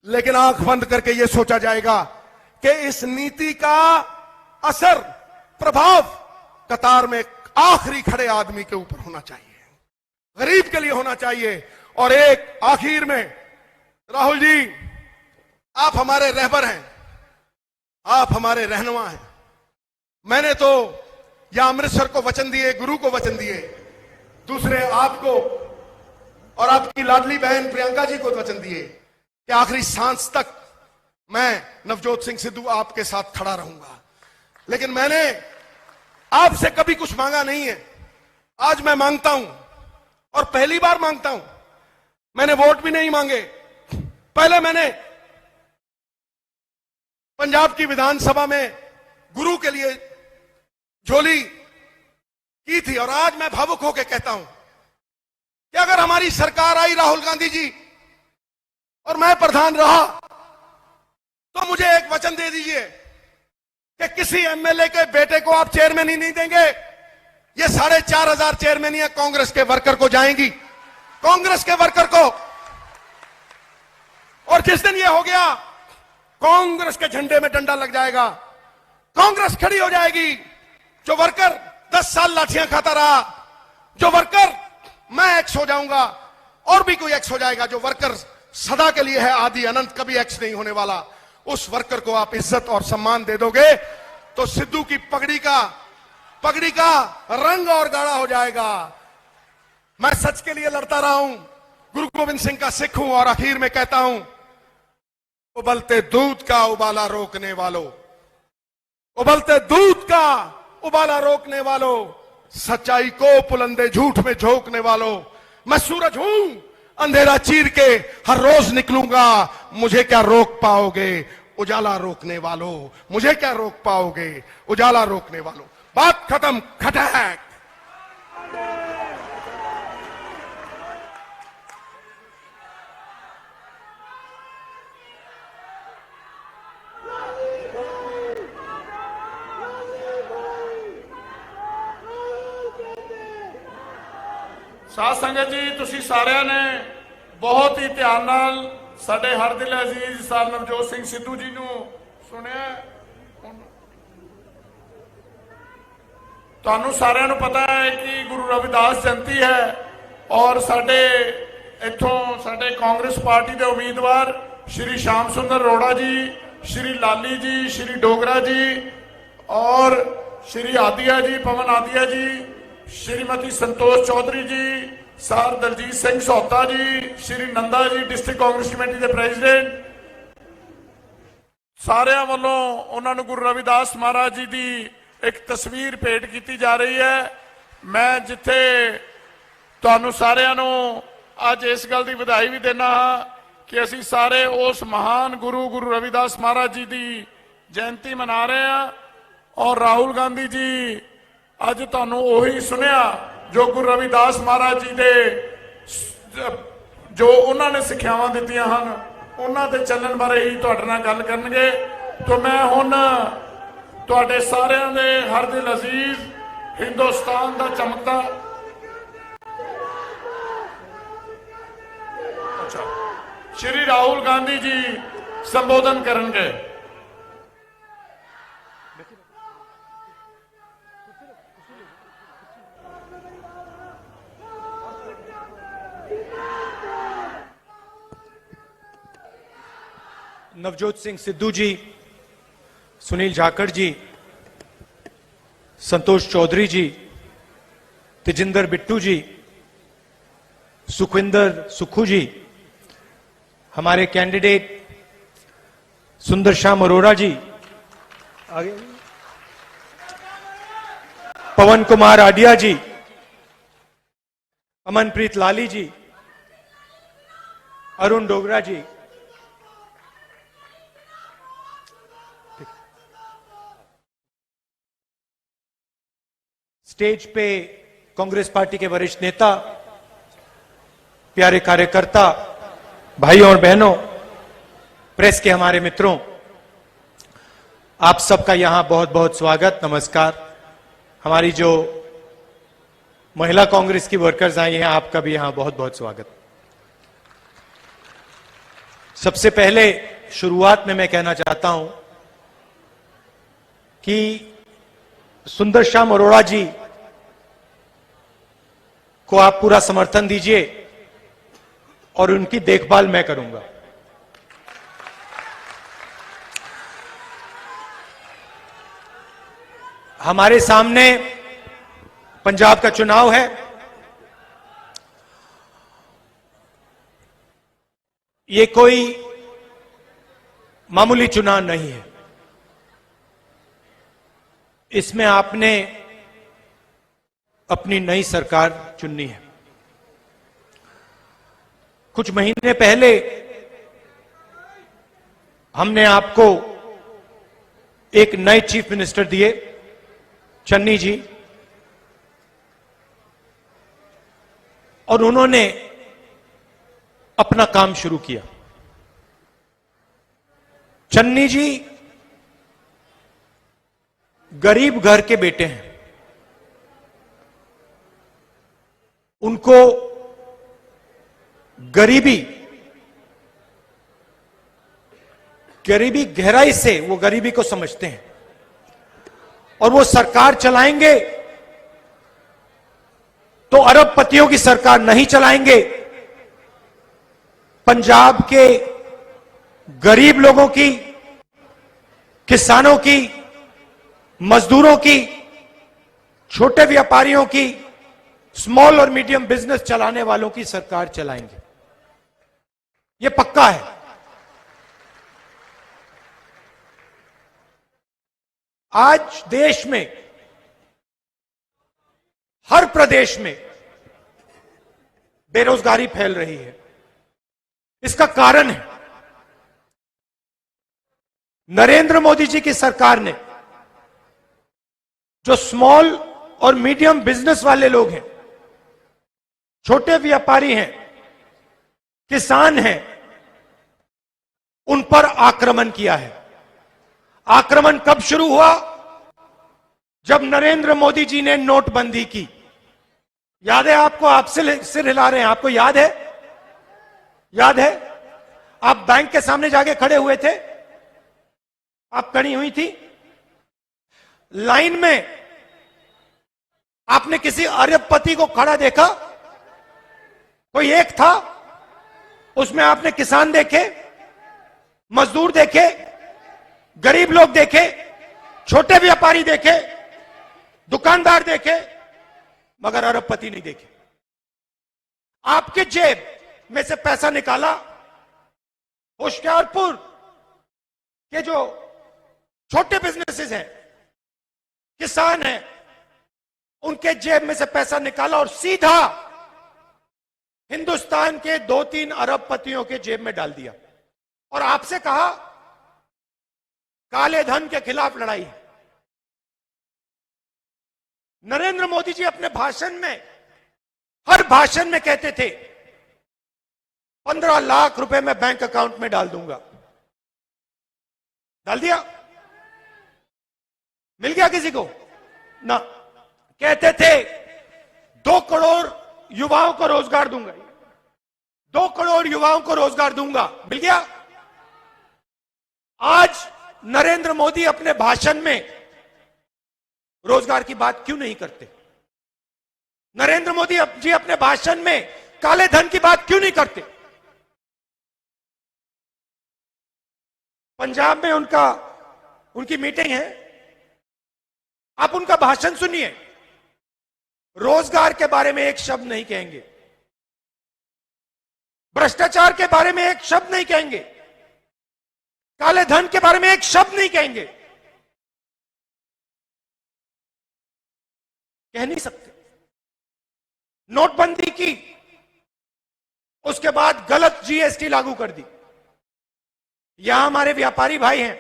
लेकिन आंख बंद करके यह सोचा जाएगा कि इस नीति का असर, प्रभाव कतार में आखिरी खड़े आदमी के ऊपर होना चाहिए, गरीब के लिए होना चाहिए। और एक आखिर में, राहुल जी आप हमारे रहबर हैं, आप हमारे रहनुमा हैं। मैंने तो या अमृतसर को वचन दिए, गुरु को वचन दिए, दूसरे आपको और आपकी लाडली बहन प्रियंका जी को वचन दिए कि आखिरी सांस तक मैं नवजोत सिंह सिद्धू आपके साथ खड़ा रहूंगा। लेकिन मैंने आपसे कभी कुछ मांगा नहीं है। आज मैं मांगता हूं और पहली बार मांगता हूं। मैंने वोट भी नहीं मांगे। पहले मैंने पंजाब की विधानसभा में गुरु के लिए झोली की थी। और आज मैं भावुक होकर कहता हूं कि अगर हमारी सरकार आई, राहुल गांधी जी, और मैं प्रधान रहा, तो मुझे एक वचन दे दीजिए कि किसी एमएलए के बेटे को आप चेयरमैन ही नहीं देंगे। ये 4,500 चेयरमैनियां कांग्रेस के वर्कर को जाएंगी, कांग्रेस के वर्कर को। और जिस दिन ये हो गया, कांग्रेस के झंडे में डंडा लग जाएगा, कांग्रेस खड़ी हो जाएगी। जो वर्कर 10 साल लाठियां खाता रहा, जो वर्कर, मैं एक्स हो जाऊंगा और भी कोई एक्स हो जाएगा, जो वर्कर सदा के लिए है, आदि अनंत, कभी एक्स नहीं होने वाला, उस वर्कर को आप इज्जत और सम्मान दे दोगे तो सिद्धू की पगड़ी का रंग और गाढ़ा हो जाएगा। मैं सच के लिए लड़ता रहा हूं, गुरु गोविंद सिंह का सिख हूं। और आखिर में कहता हूं, उबलते दूध का उबाला रोकने वालों, उबलते दूध का उबाला रोकने वालों, सच्चाई को पुलंदे झूठ में झोंकने वालों, मैं सूरज हूं, अंधेरा चीर के हर रोज निकलूंगा, मुझे क्या रोक पाओगे उजाला रोकने वालों, मुझे क्या रोक पाओगे उजाला रोकने वालों। बात खत्म, खटैक। साध संगत जी, तुसी सारिਆਂ ने बहुत ही ध्यान नाल साडे हर दिल अजीज सर नवजोत सिंह सिद्धू जी नूं सुनिया। तुहानूं सारिਆਂ नूं पता है कि गुरु रविदास जयंती है और साडे इत्थों साडे कांग्रेस पार्टी के उम्मीदवार श्री श्याम सुंदर अरोड़ा जी, श्री लाली जी, श्री डोगरा जी और श्री आदिया जी, पवन आदिया जी, श्रीमती संतोष चौधरी जी, सर दलजीत सिंह सौता जी, श्री नंदा जी, डिस्ट्रिक्ट कांग्रेस कमेटी के प्रेजिडेंट, सारिਆਂ ਵੱਲੋਂ ਉਹਨਾਂ ਨੂੰ गुरु रविदास महाराज जी की एक तस्वीर भेंट की जा रही है। मैं जिथे ਤੁਹਾਨੂੰ ਸਾਰਿਆਂ ਨੂੰ ਅੱਜ इस गल की ਵਧਾਈ भी देना हाँ कि ਅਸੀਂ सारे उस महान गुरु रविदास महाराज जी की जयंती मना रहे हैं। और राहुल गांधी जी ਅੱਜ ਤੁਹਾਨੂੰ ਉਹੀ ਸੁਣਿਆ जो गुरु रविदास महाराज जी ਦੇ जो उन्होंने सिक्ख्यावां ਦਿੱਤੀਆਂ ਹਨ, ਉਹਨਾਂ ਦੇ ਚੱਲਣ ਬਾਰੇ ਹੀ ਤੁਹਾਡੇ ਨਾਲ ਗੱਲ ਕਰਨਗੇ। तो मैं हुण तुहाडे सारिਆਂ ਦੇ हर दिल अजीज हिंदुस्तान ਦਾ चमकता श्री राहुल गांधी जी संबोधन करेंगे। नवजोत सिंह सिद्धू जी, सुनील जाखड़ जी, संतोष चौधरी जी, तेजिंदर बिट्टू जी, सुखविंदर सुक्खू जी, हमारे कैंडिडेट सुंदर श्याम अरोड़ा जी, आगे पवन कुमार आडिया जी, अमनप्रीत लाली जी, अरुण डोगरा जी, स्टेज पे कांग्रेस पार्टी के वरिष्ठ नेता, प्यारे कार्यकर्ता, भाइयों और बहनों, प्रेस के हमारे मित्रों, आप सबका यहां बहुत बहुत स्वागत, नमस्कार। हमारी जो महिला कांग्रेस की वर्कर्स आई हैं, आपका भी यहां बहुत बहुत स्वागत। सबसे पहले शुरुआत में मैं कहना चाहता हूं कि सुंदर श्याम अरोड़ा जी को आप पूरा समर्थन दीजिए और उनकी देखभाल मैं करूंगा। हमारे सामने पंजाब का चुनाव है। ये कोई मामूली चुनाव नहीं है। इसमें आपने अपनी नई सरकार चुननी है। कुछ महीने पहले हमने आपको एक नए चीफ मिनिस्टर दिए, चन्नी जी, और उन्होंने अपना काम शुरू किया। चन्नी जी गरीब घर के बेटे हैं। उनको गरीबी गहराई से वो गरीबी को समझते हैं और वो सरकार चलाएंगे तो अरबपतियों की सरकार नहीं चलाएंगे। पंजाब के गरीब लोगों की, किसानों की, मजदूरों की, छोटे व्यापारियों की, स्मॉल और मीडियम बिजनेस चलाने वालों की सरकार चलाएंगे। यह पक्का है। आज देश में हर प्रदेश में बेरोजगारी फैल रही है। इसका कारण है नरेंद्र मोदी जी की सरकार ने, जो स्मॉल और मीडियम बिजनेस वाले लोग हैं, छोटे व्यापारी हैं, किसान हैं, उन पर आक्रमण किया है। आक्रमण कब शुरू हुआ? जब नरेंद्र मोदी जी ने नोटबंदी की। याद है आपको? आप सिर हिला रहे हैं। आपको याद है? याद है? आप बैंक के सामने जाके खड़े हुए थे, आप खड़ी हुई थी लाइन में। आपने किसी अरबपति को खड़ा देखा? कोई एक था, उसमें आपने किसान देखे, मजदूर देखे, गरीब लोग देखे, छोटे व्यापारी देखे, दुकानदार देखे, मगर अरबपति नहीं देखे। आपके जेब में से पैसा निकाला, होशियारपुर के जो छोटे बिजनेसेस हैं, किसान हैं, उनके जेब में से पैसा निकाला और सीधा हिंदुस्तान के 2-3 अरबपतियों के जेब में डाल दिया और आपसे कहा काले धन के खिलाफ लड़ाई है। नरेंद्र मोदी जी अपने भाषण में, हर भाषण में कहते थे 15 लाख रुपए मैं बैंक अकाउंट में डाल दूंगा। डाल दिया, मिल गया किसी को ना। कहते थे 2 करोड़ युवाओं को रोजगार दूंगा, 2 करोड़ युवाओं को रोजगार दूंगा, मिल गया। आज नरेंद्र मोदी अपने भाषण में रोजगार की बात क्यों नहीं करते? नरेंद्र मोदी जी अपने भाषण में काले धन की बात क्यों नहीं करते? पंजाब में उनकी मीटिंग है, आप उनका भाषण सुनिए, रोजगार के बारे में एक शब्द नहीं कहेंगे, भ्रष्टाचार के बारे में एक शब्द नहीं कहेंगे, काले धन के बारे में एक शब्द नहीं कहेंगे, कह नहीं सकते। नोटबंदी की, उसके बाद गलत जीएसटी लागू कर दी। यहां हमारे व्यापारी भाई हैं,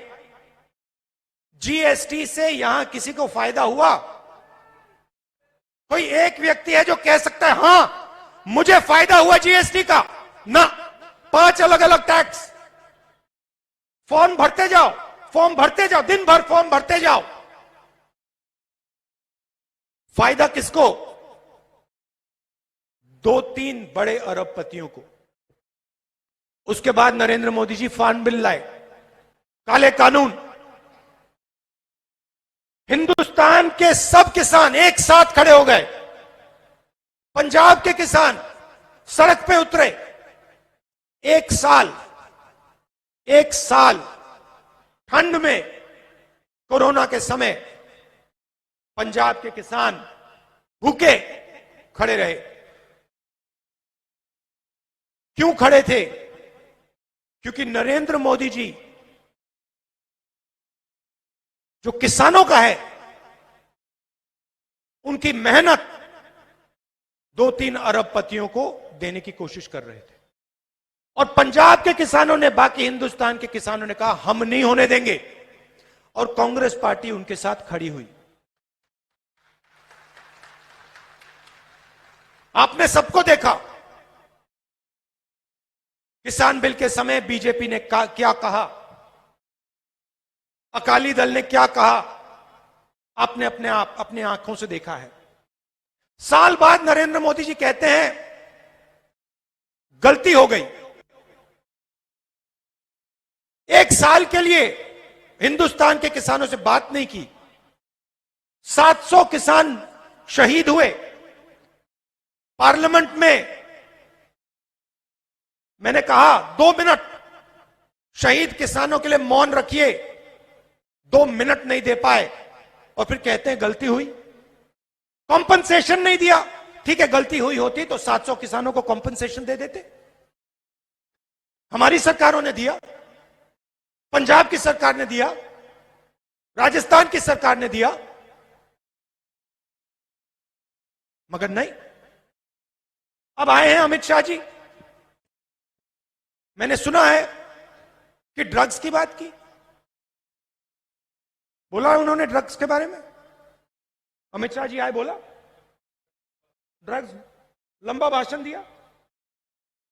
जीएसटी से यहां किसी को फायदा हुआ? कोई एक व्यक्ति है जो कह सकता है हां मुझे फायदा हुआ जीएसटी का? ना, 5 अलग अलग टैक्स, फॉर्म भरते जाओ, फॉर्म भरते जाओ, दिन भर फॉर्म भरते जाओ, फायदा किसको? 2-3 बड़े अरबपतियों को। उसके बाद नरेंद्र मोदी जी फार्म बिल लाए, काले कानून। हिंदुस्तान के सब किसान एक साथ खड़े हो गए, पंजाब के किसान सड़क पे उतरे। एक साल ठंड में, कोरोना के समय पंजाब के किसान भूखे खड़े रहे। क्यों खड़े थे? क्योंकि नरेंद्र मोदी जी जो किसानों का है, उनकी मेहनत 2-3 अरबपतियों को देने की कोशिश कर रहे थे। और पंजाब के किसानों ने, बाकी हिंदुस्तान के किसानों ने कहा हम नहीं होने देंगे, और कांग्रेस पार्टी उनके साथ खड़ी हुई। आपने सबको देखा, किसान बिल के समय बीजेपी ने क्या कहा, अकाली दल ने क्या कहा, आपने अपने आंखों से देखा है। साल बाद नरेंद्र मोदी जी कहते हैं गलती हो गई। 1 साल के लिए हिंदुस्तान के किसानों से बात नहीं की, 700 किसान शहीद हुए। पार्लियामेंट में मैंने कहा 2 मिनट शहीद किसानों के लिए मौन रखिए, 2 मिनट नहीं दे पाए, और फिर कहते हैं गलती हुई, कॉम्पनसेशन नहीं दिया। ठीक है, गलती हुई होती तो 700 किसानों को कॉम्पनसेशन दे देते। हमारी सरकारों ने दिया, पंजाब की सरकार ने दिया, राजस्थान की सरकार ने दिया, मगर नहीं। अब आए हैं अमित शाह जी, मैंने सुना है कि ड्रग्स की बात की, बोला उन्होंने ड्रग्स के बारे में। अमित शाह जी आए, बोला ड्रग्स, लंबा भाषण दिया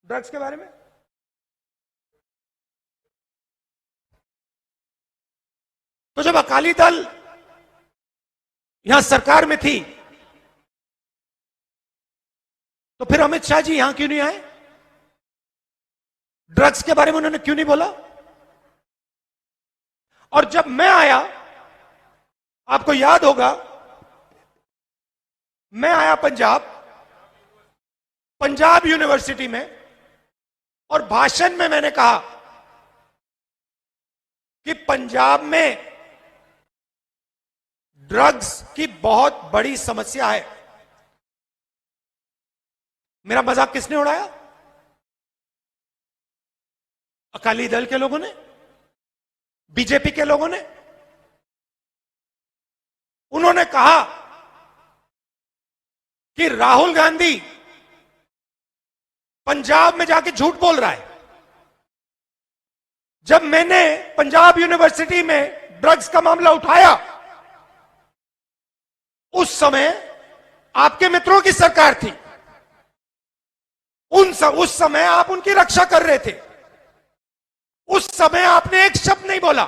ड्रग्स के बारे में। तो जब अकाली दल यहां सरकार में थी, तो फिर अमित शाह जी यहां क्यों नहीं आए? ड्रग्स के बारे में उन्होंने क्यों नहीं बोला? और जब मैं आया, आपको याद होगा, मैं आया पंजाब यूनिवर्सिटी में, और भाषण में मैंने कहा कि पंजाब में ड्रग्स की बहुत बड़ी समस्या है। मेरा मजाक किसने उड़ाया? अकाली दल के लोगों ने, बीजेपी के लोगों ने। उन्होंने कहा कि राहुल गांधी पंजाब में जाके झूठ बोल रहा है। जब मैंने पंजाब यूनिवर्सिटी में ड्रग्स का मामला उठाया, उस समय आपके मित्रों की सरकार थी, उस समय आप उनकी रक्षा कर रहे थे। उस समय आपने एक शब्द नहीं बोला।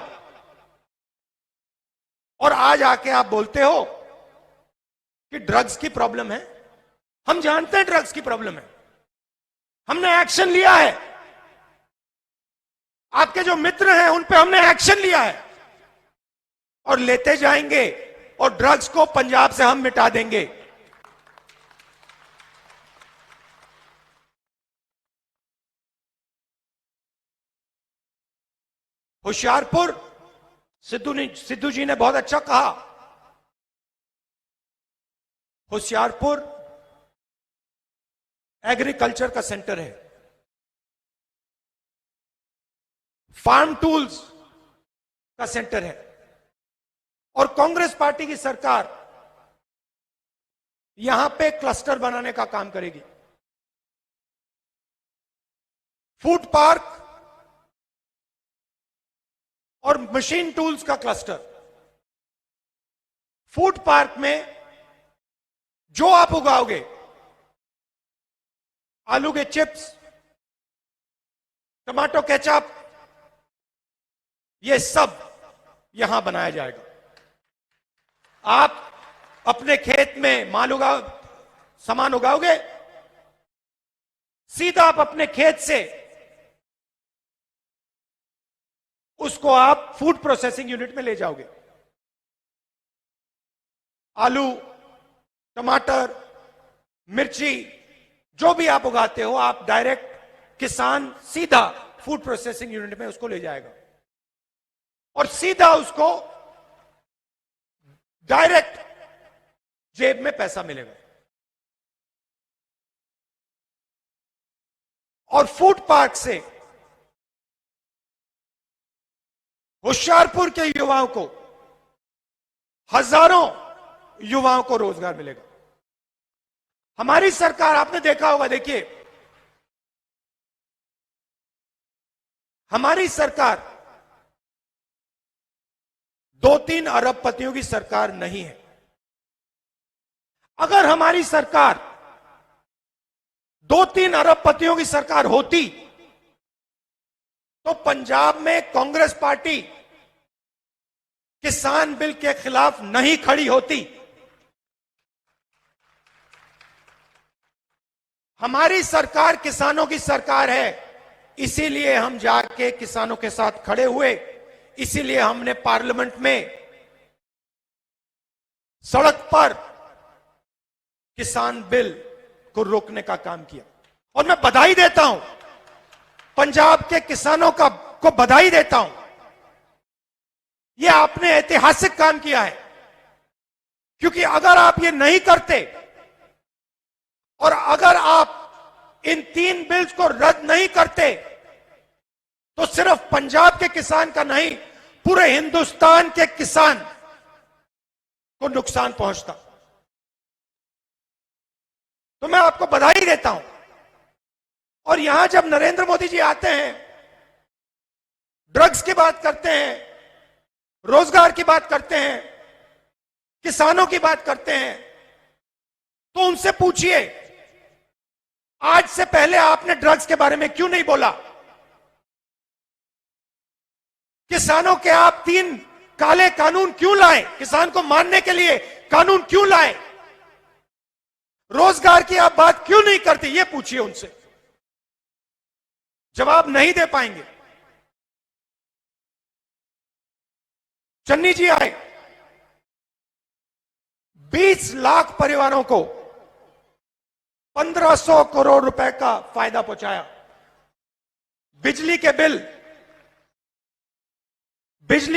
और आज आके आप बोलते हो कि ड्रग्स की प्रॉब्लम है। हम जानते हैं ड्रग्स की प्रॉब्लम है, हमने एक्शन लिया है। आपके जो मित्र हैं उन पे हमने एक्शन लिया है और लेते जाएंगे, और ड्रग्स को पंजाब से हम मिटा देंगे। होशियारपुर, सिद्धू जी ने बहुत अच्छा कहा, होशियारपुर एग्रीकल्चर का सेंटर है, फार्म टूल्स का सेंटर है, और कांग्रेस पार्टी की सरकार यहां पे क्लस्टर बनाने का काम करेगी। फूड पार्क और मशीन टूल्स का क्लस्टर। फूड पार्क में जो आप उगाओगे, आलू के चिप्स, टमाटो केचप, ये सब यहां बनाया जाएगा। आप अपने खेत में सामान उगाओगे, सीधा आप अपने खेत से उसको आप फूड प्रोसेसिंग यूनिट में ले जाओगे। आलू, टमाटर, मिर्ची, जो भी आप उगाते हो, आप डायरेक्ट किसान सीधा फूड प्रोसेसिंग यूनिट में उसको ले जाएगा और सीधा उसको डायरेक्ट जेब में पैसा मिलेगा। और फूड पार्क से होशियारपुर के युवाओं को, हजारों युवाओं को रोजगार मिलेगा। हमारी सरकार, आपने देखा होगा, देखिए हमारी सरकार 2-3 अरबपतियों की सरकार नहीं है। अगर हमारी सरकार 2-3 अरबपतियों की सरकार होती तो पंजाब में कांग्रेस पार्टी किसान बिल के खिलाफ नहीं खड़ी होती। हमारी सरकार किसानों की सरकार है, इसीलिए हम जाके किसानों के साथ खड़े हुए, इसीलिए हमने पार्लियामेंट में सड़क पर किसान बिल को रोकने का काम किया। और मैं बधाई देता हूं, पंजाब के किसानों को बधाई देता हूं। यह आपने ऐतिहासिक काम किया है, क्योंकि अगर आप ये नहीं करते और अगर आप इन 3 बिल्स को रद्द नहीं करते तो सिर्फ पंजाब के किसान का नहीं, पूरे हिंदुस्तान के किसान को नुकसान पहुंचता। तो मैं आपको बधाई देता हूं। और यहां जब नरेंद्र मोदी जी आते हैं, ड्रग्स की बात करते हैं, रोजगार की बात करते हैं, किसानों की बात करते हैं, तो उनसे पूछिए आज से पहले आपने ड्रग्स के बारे में क्यों नहीं बोला? किसानों के आप 3 काले कानून क्यों लाए? किसान को मारने के लिए कानून क्यों लाए? रोजगार की आप बात क्यों नहीं करते? ये पूछिए उनसे, जवाब नहीं दे पाएंगे। चन्नी जी आए, 20 लाख परिवारों को 1500 करोड़ रुपए का फायदा पहुंचाया। बिजली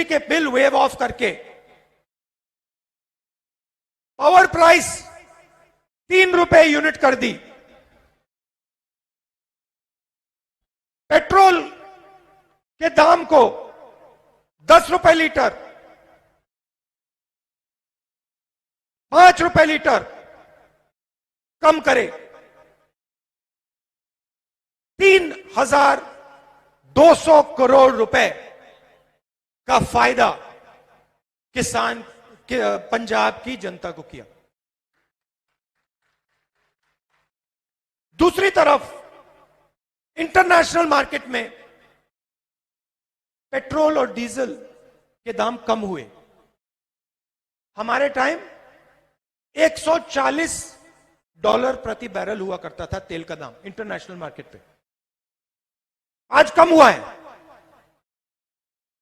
के बिल वेव ऑफ करके पावर प्राइस 3 रुपए यूनिट कर दी। पेट्रोल के दाम को 10 रुपए लीटर, 5 रुपए लीटर कम करे। 3200 करोड़ रुपए का फायदा किसान के पंजाब की जनता को किया। दूसरी तरफ इंटरनेशनल मार्केट में पेट्रोल और डीजल के दाम कम हुए। हमारे टाइम $140 प्रति बैरल हुआ करता था तेल का दाम इंटरनेशनल मार्केट पे। आज कम हुआ है,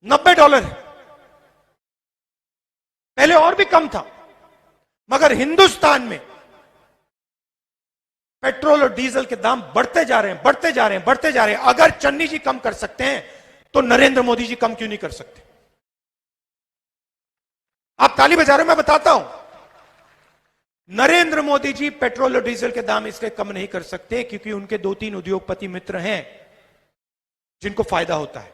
$90 है। पहले और भी कम था, मगर हिंदुस्तान में पेट्रोल और डीजल के दाम बढ़ते जा रहे हैं, बढ़ते जा रहे हैं, बढ़ते जा रहे हैं। अगर चन्नी जी कम कर सकते हैं तो नरेंद्र मोदी जी कम क्यों नहीं कर सकते? आप ताली बजा रहे हो, मैं बताता हूं। नरेंद्र मोदी जी पेट्रोल और डीजल के दाम इसलिए कम नहीं कर सकते क्योंकि उनके 2-3 उद्योगपति मित्र हैं जिनको फायदा होता है।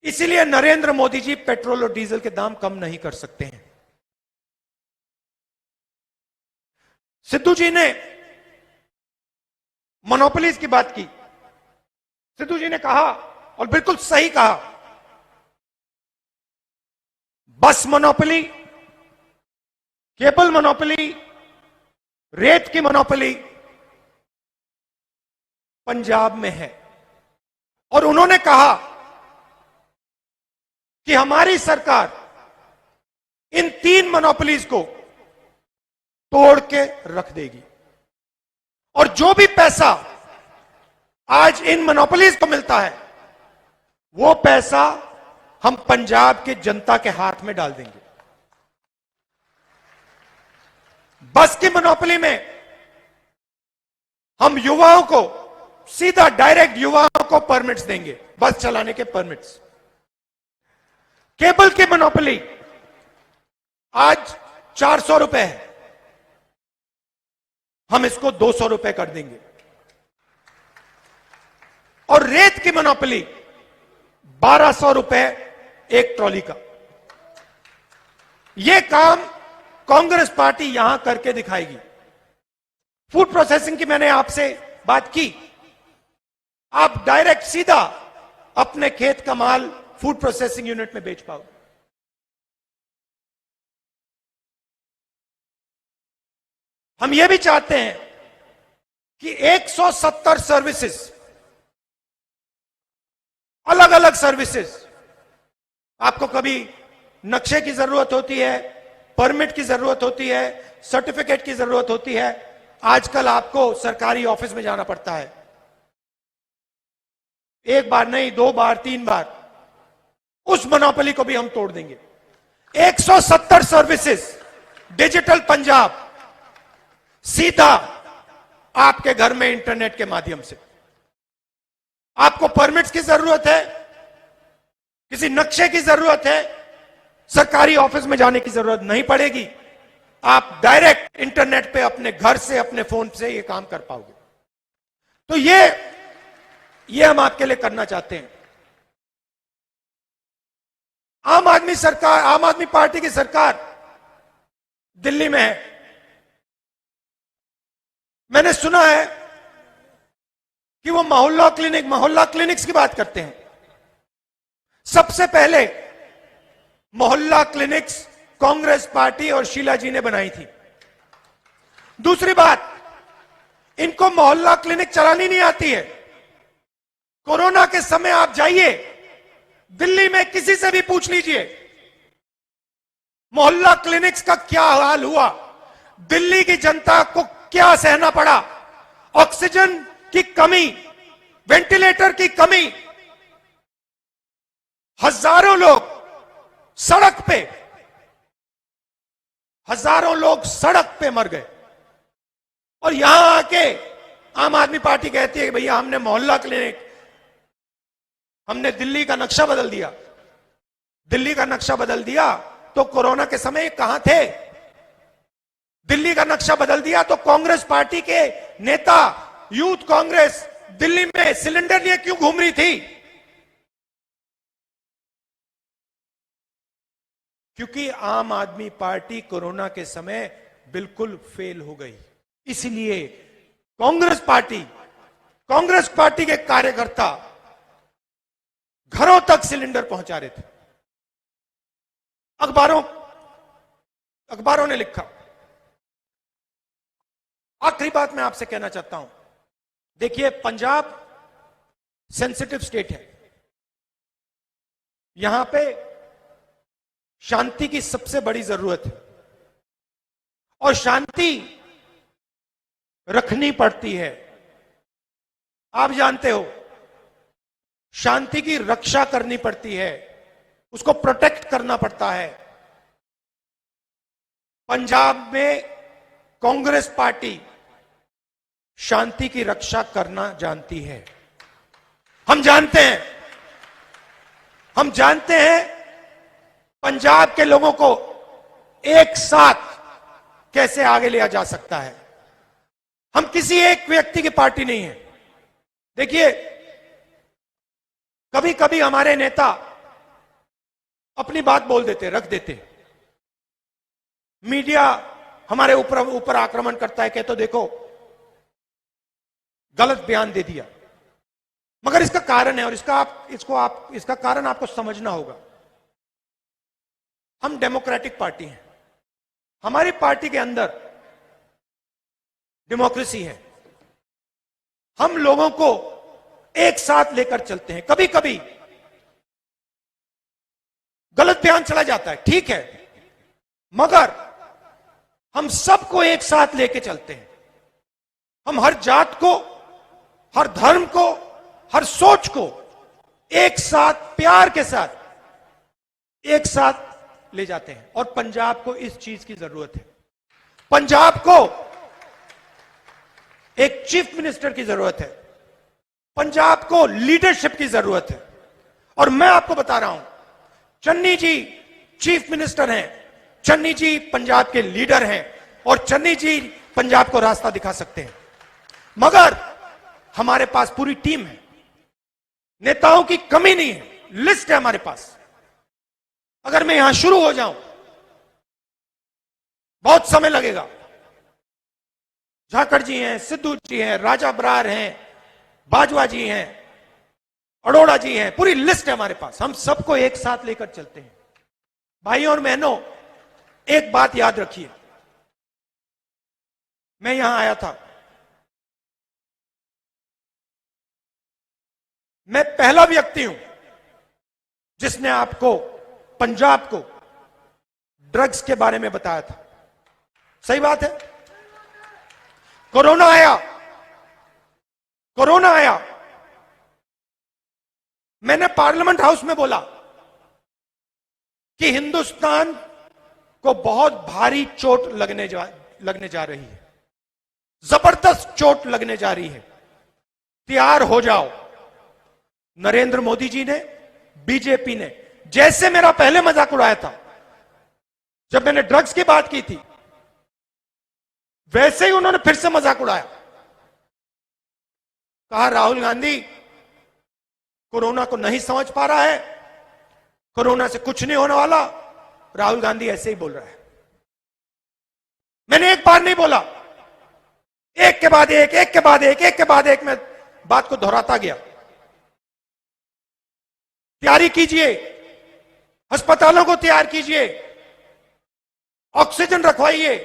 इसीलिए नरेंद्र मोदी जी पेट्रोल और डीजल के दाम कम नहीं कर सकते हैं। सिद्धू जी ने मोनोपोलीज की बात की। सिद्धू जी ने कहा, और बिल्कुल सही कहा, बस मोनोपोली, केबल मोनोपोली, रेत की मोनोपोली पंजाब में है। और उन्होंने कहा कि हमारी सरकार इन 3 मोनोपोलीज को तोड़ के रख देगी और जो भी पैसा आज इन मोनोपोलीज को मिलता है वो पैसा हम पंजाब के जनता के हाथ में डाल देंगे। बस की मोनोपोली में हम युवाओं को सीधा डायरेक्ट युवाओं को परमिट्स देंगे, बस चलाने के परमिट्स। केबल की मोनोपोली आज 400 रुपए है, हम इसको 200 रुपए कर देंगे। और रेत की मोनोपोली 1200 रुपए एक ट्रॉली का। यह काम कांग्रेस पार्टी यहां करके दिखाएगी। फूड प्रोसेसिंग की मैंने आपसे बात की, आप डायरेक्ट सीधा अपने खेत का माल फूड प्रोसेसिंग यूनिट में बेच पाओगे। हम यह भी चाहते हैं कि 170 सर्विसेज, अलग अलग सर्विसेज, आपको कभी नक्शे की जरूरत होती है, परमिट की जरूरत होती है, सर्टिफिकेट की जरूरत होती है, आजकल आपको सरकारी ऑफिस में जाना पड़ता है, एक बार नहीं, 2 बार, 3 बार। उस मोनोपोली को भी हम तोड़ देंगे। 170 सर्विसेज, डिजिटल पंजाब, सीधा आपके घर में इंटरनेट के माध्यम से। आपको परमिट्स की जरूरत है, किसी नक्शे की जरूरत है, सरकारी ऑफिस में जाने की जरूरत नहीं पड़ेगी। आप डायरेक्ट इंटरनेट पे अपने घर से, अपने फोन से ये काम कर पाओगे। तो ये हम आपके लिए करना चाहते हैं। आम आदमी सरकार, आम आदमी पार्टी की सरकार दिल्ली में है। मैंने सुना है कि वो मोहल्ला क्लिनिक्स की बात करते हैं। सबसे पहले मोहल्ला क्लिनिक्स कांग्रेस पार्टी और शीला जी ने बनाई थी। दूसरी बात, इनको मोहल्ला क्लिनिक चलानी नहीं आती है। कोरोना के समय आप जाइए दिल्ली में, किसी से भी पूछ लीजिए मोहल्ला क्लिनिक्स का क्या हाल हुआ, दिल्ली की जनता को क्या सहना पड़ा। ऑक्सीजन की कमी, वेंटिलेटर की कमी, हजारों लोग सड़क पे, हजारों लोग सड़क पे मर गए। और यहां आके आम आदमी पार्टी कहती है कि भैया हमने मोहल्ला क्लिनिक, हमने दिल्ली का नक्शा बदल दिया। दिल्ली का नक्शा बदल दिया तो कोरोना के समय कहां थे? दिल्ली का नक्शा बदल दिया तो कांग्रेस पार्टी के नेता, यूथ कांग्रेस दिल्ली में सिलेंडर लिए क्यों घूम रही थी? क्योंकि आम आदमी पार्टी कोरोना के समय बिल्कुल फेल हो गई। इसलिए कांग्रेस पार्टी के कार्यकर्ता घरों तक सिलेंडर पहुंचा रहे थे। अखबारों ने लिखा। आखिरी बात मैं आपसे कहना चाहता हूं, देखिए पंजाब सेंसिटिव स्टेट है। यहां पे शांति की सबसे बड़ी जरूरत है और शांति रखनी पड़ती है। आप जानते हो, शांति की रक्षा करनी पड़ती है, उसको प्रोटेक्ट करना पड़ता है। पंजाब में कांग्रेस पार्टी शांति की रक्षा करना जानती है। हम जानते हैं पंजाब के लोगों को एक साथ कैसे आगे लिया जा सकता है। हम किसी एक व्यक्ति की पार्टी नहीं है। देखिए, कभी कभी हमारे नेता अपनी बात बोल देते, रख देते। मीडिया हमारे ऊपर आक्रमण करता है कि तो देखो गलत बयान दे दिया, मगर इसका कारण है और इसका कारण आपको समझना होगा। हम डेमोक्रेटिक पार्टी हैं, हमारी पार्टी के अंदर डेमोक्रेसी है। हम लोगों को एक साथ लेकर चलते हैं। कभी कभी गलत बयान चला जाता है, ठीक है, मगर हम सबको एक साथ लेके चलते हैं। हम हर जात को, हर धर्म को, हर सोच को एक साथ प्यार के साथ एक साथ ले जाते हैं और पंजाब को इस चीज की जरूरत है। पंजाब को एक चीफ मिनिस्टर की जरूरत है, पंजाब को लीडरशिप की जरूरत है। और मैं आपको बता रहा हूं, चन्नी जी चीफ मिनिस्टर हैं, चन्नी जी पंजाब के लीडर हैं और चन्नी जी पंजाब को रास्ता दिखा सकते हैं। मगर हमारे पास पूरी टीम है, नेताओं की कमी नहीं है, लिस्ट है हमारे पास। अगर मैं यहां शुरू हो जाऊं बहुत समय लगेगा। झाकड़ जी हैं, सिद्धू जी हैं, राजा बरार हैं, बाजवा जी हैं, अरोड़ा जी हैं, पूरी लिस्ट है हमारे पास। हम सबको एक साथ लेकर चलते हैं। भाइयों और बहनों, एक बात याद रखिए, मैं यहां आया था, मैं पहला व्यक्ति हूं जिसने आपको पंजाब को ड्रग्स के बारे में बताया था। सही बात है। कोरोना आया, मैंने पार्लियामेंट हाउस में बोला कि हिंदुस्तान को बहुत भारी चोट लगने जा रही है, जबरदस्त चोट लगने जा रही है, तैयार हो जाओ। नरेंद्र मोदी जी ने, बीजेपी ने जैसे मेरा पहले मजाक उड़ाया था जब मैंने ड्रग्स की बात की थी, वैसे ही उन्होंने फिर से मजाक उड़ाया। कहा राहुल गांधी कोरोना को नहीं समझ पा रहा है, कोरोना से कुछ नहीं होने वाला, राहुल गांधी ऐसे ही बोल रहा है। मैंने एक बार नहीं बोला, एक के बाद एक मैं बात को दोहराता गया। तैयारी कीजिए, अस्पतालों को तैयार कीजिए, ऑक्सीजन रखवाइए,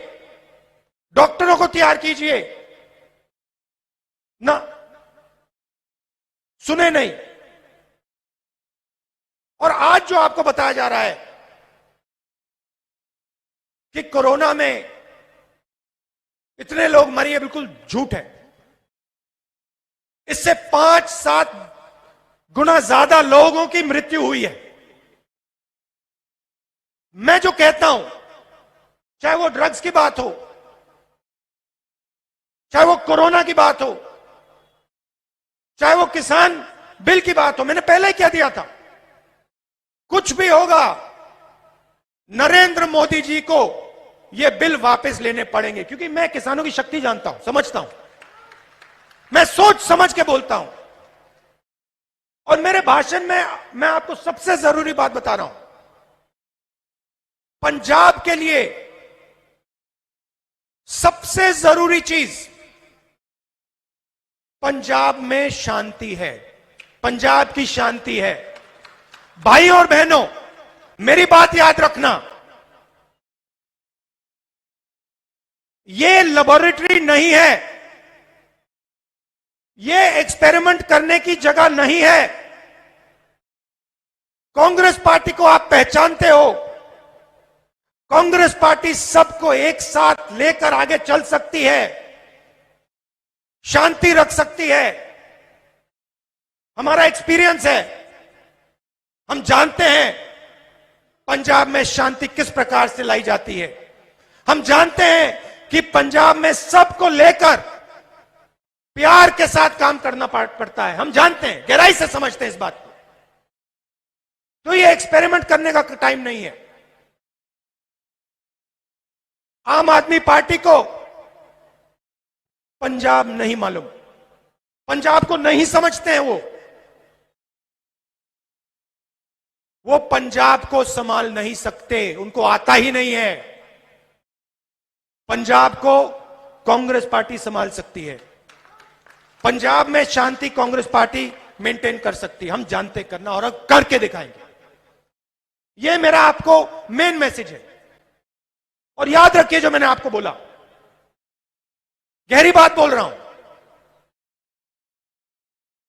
डॉक्टरों को तैयार कीजिए। ना सुने नहीं। और आज जो आपको बताया जा रहा है कि कोरोना में इतने लोग मरे, ये बिल्कुल झूठ है। इससे 5-7 गुना ज्यादा लोगों की मृत्यु हुई है। मैं जो कहता हूं, चाहे वो ड्रग्स की बात हो, चाहे वो कोरोना की बात हो, चाहे वो किसान बिल की बात हो, मैंने पहले ही कह दिया था, कुछ भी होगा नरेंद्र मोदी जी को ये बिल वापस लेने पड़ेंगे। क्योंकि मैं किसानों की शक्ति जानता हूं, समझता हूं, मैं सोच समझ के बोलता हूं। और मेरे भाषण में मैं आपको सबसे जरूरी बात बता रहा हूं, पंजाब के लिए सबसे जरूरी चीज पंजाब में शांति है, पंजाब की शांति है। भाइयों और बहनों, मेरी बात याद रखना, ये लेबोरेटरी नहीं है, ये एक्सपेरिमेंट करने की जगह नहीं है। कांग्रेस पार्टी को आप पहचानते हो, कांग्रेस पार्टी सबको एक साथ लेकर आगे चल सकती है, शांति रख सकती है। हमारा एक्सपीरियंस है, हम जानते हैं पंजाब में शांति किस प्रकार से लाई जाती है। हम जानते हैं कि पंजाब में सबको लेकर प्यार के साथ काम करना पड़ता है। हम जानते हैं, गहराई से समझते हैं इस बात को। तो ये एक्सपेरिमेंट करने का टाइम नहीं है। आम आदमी पार्टी को पंजाब नहीं मालूम, पंजाब को नहीं समझते हैं। वो पंजाब को संभाल नहीं सकते, उनको आता ही नहीं है। पंजाब को कांग्रेस पार्टी संभाल सकती है, पंजाब में शांति कांग्रेस पार्टी मेंटेन कर सकती है। हम जानते करना और करके दिखाएंगे। यह मेरा आपको मेन मैसेज है। और याद रखिए जो मैंने आपको बोला, गहरी बात बोल रहा हूं।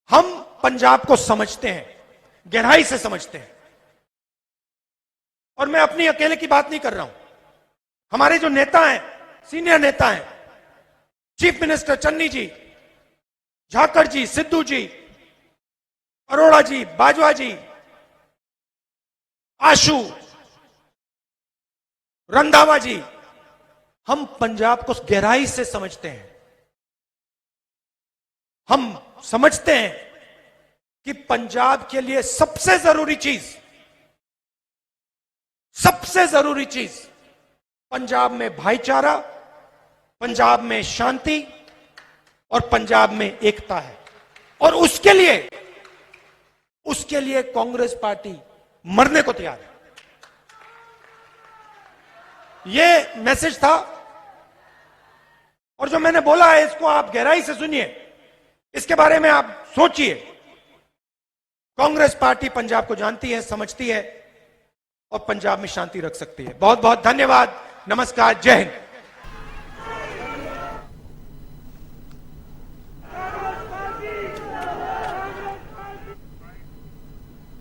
हम पंजाब को समझते हैं, गहराई से समझते हैं। और मैं अपनी अकेले की बात नहीं कर रहा हूं। हमारे जो नेता हैं, सीनियर नेता हैं, चीफ मिनिस्टर चन्नी जी, झाकड़ जी, सिद्धू जी, अरोड़ा जी, बाजवा जी, आशु, रंधावा जी, हम पंजाब को गहराई से समझते हैं। हम समझते हैं कि पंजाब के लिए सबसे जरूरी चीज पंजाब में भाईचारा, पंजाब में शांति और पंजाब में एकता है। और उसके लिए कांग्रेस पार्टी मरने को तैयार है। यह मैसेज था। और जो मैंने बोला है इसको आप गहराई से सुनिए, इसके बारे में आप सोचिए। कांग्रेस पार्टी पंजाब को जानती है, समझती है और पंजाब में शांति रख सकती है। बहुत बहुत धन्यवाद। नमस्कार, जय हिंद।